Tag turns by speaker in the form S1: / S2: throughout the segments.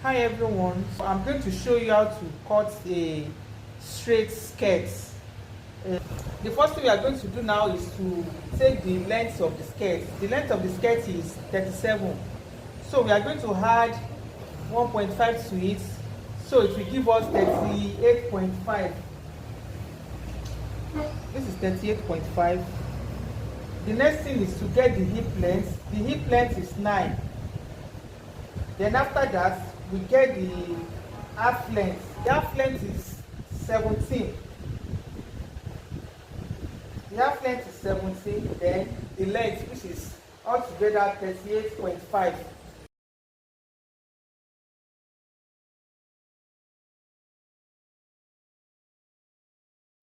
S1: Hi everyone, so I'm going to show you how to cut a straight skirt. The first thing we are going to do now is to take the length of the skirt. The length of the skirt is 37, so we are going to add 1.5 to it, so it will give us 38.5. This is 38.5. The next thing is to get the hip length. The hip length is 9. Then after that, we get the half length. The half length is 17. The half length is 17. Then the length, which is altogether 38.5.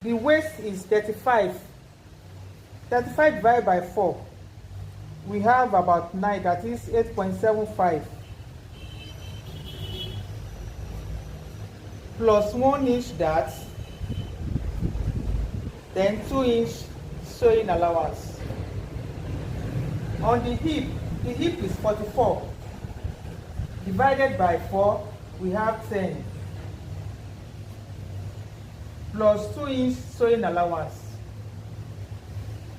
S1: The waist is 35. 35 divided by 4. We have about 9, that is 8.75. Plus 1 inch that, then 2 inch sewing allowance. On the hip is 44. Divided by 4, we have 10. Plus 2 inch sewing allowance.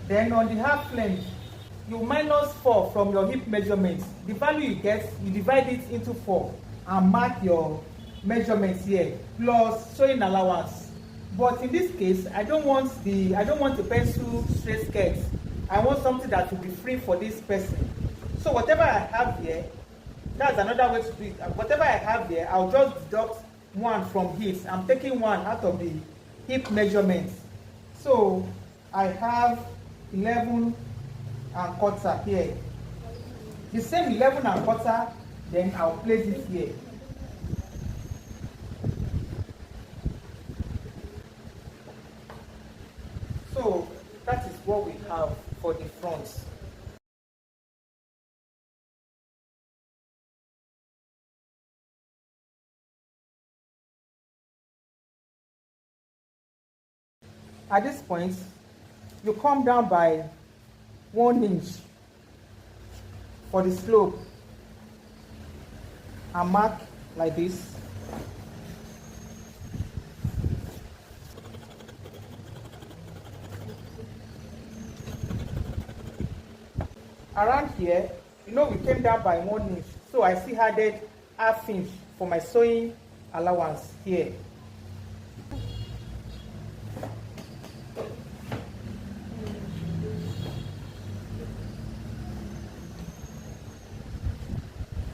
S1: Then on the half length, you minus 4 from your hip measurement. The value you get, you divide it into 4 and mark your measurements here, plus sewing allowance. But in this case, I don't want a pencil straight skirt. I want something that will be free for this person. So whatever I have here, that's another way to do it. Whatever I have here, I'll just deduct 1 from it. I'm taking 1 out of the hip measurement. So I have 11 and quarter here. The same 11 and quarter, then I'll place it here. So that is what we have for the front. At this point, you come down by 1 inch for the slope and mark like this. Around here, we came down by 1 inch, so I still added ½ inch for my sewing allowance here.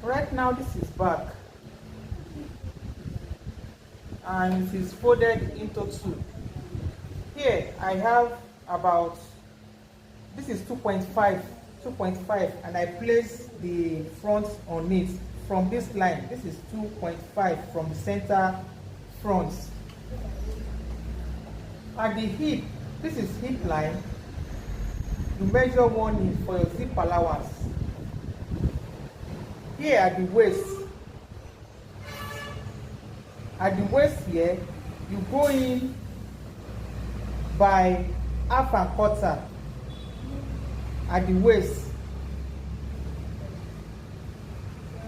S1: Right now, this is back, and it is folded into 2. Here I have about, this is 2.5, and I place the front on it from this line. This is 2.5 from the center front. At the hip, this is hip line. You measure 1 inch for your zip allowance. Here at the waist here, you go in by ½ and quarter at the waist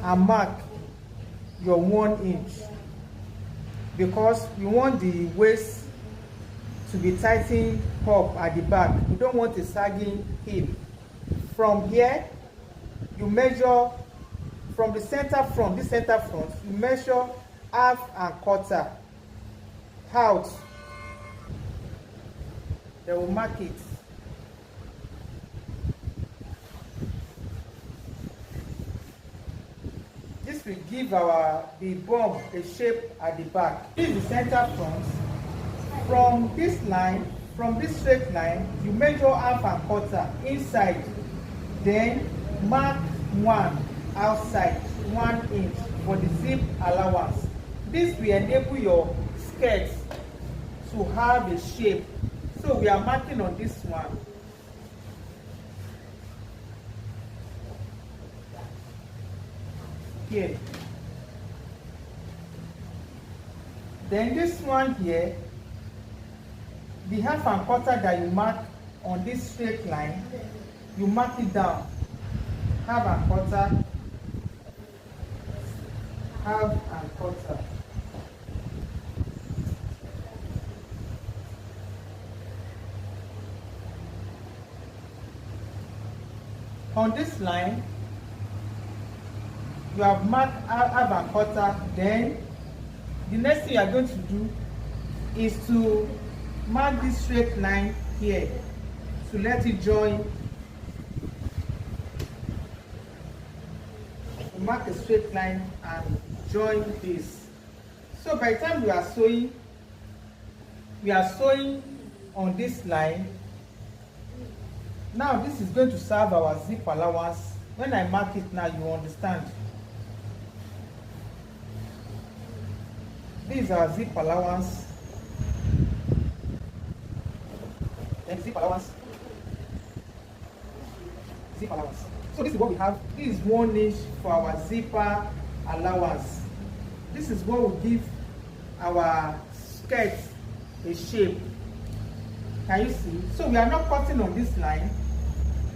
S1: and mark your 1 inch, because we want the waist to be tightened up at the back. We don't want a sagging hip. From here, you measure from the center front, this center front, you measure ½ and quarter out. They will mark it. This will give the bum a shape at the back. This is the center front. From this line, from this straight line, you measure ½ and quarter inside. Then mark 1 outside, 1 inch for the zip allowance. This will enable your skirt to have a shape. So we are marking on this one. Here. Then this one here, the ½ and quarter that you mark on this straight line, you mark it down, ½ and quarter, half and quarter. On this line, you have marked half and quarter. Then the next thing you are going to do is to mark this straight line here to let it join. Mark a straight line and join this. So by the time we are sewing on this line. Now this is going to serve our zip allowance. When I mark it now, you understand. This is our zip allowance. Then zip allowance. Zip allowance. So this is what we have. This is 1 inch for our zipper allowance. This is what will give our skirt a shape. Can you see? So we are not cutting on this line.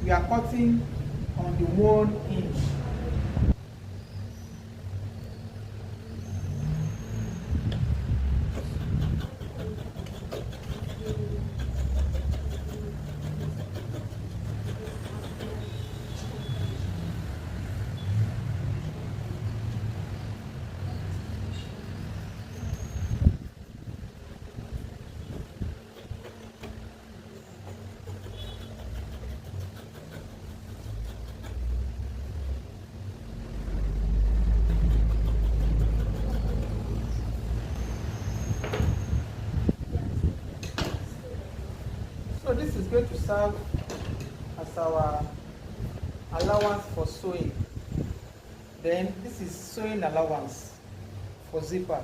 S1: We are cutting on the 1 inch. So this is going to serve as our allowance for sewing. Then this is sewing allowance for zipper.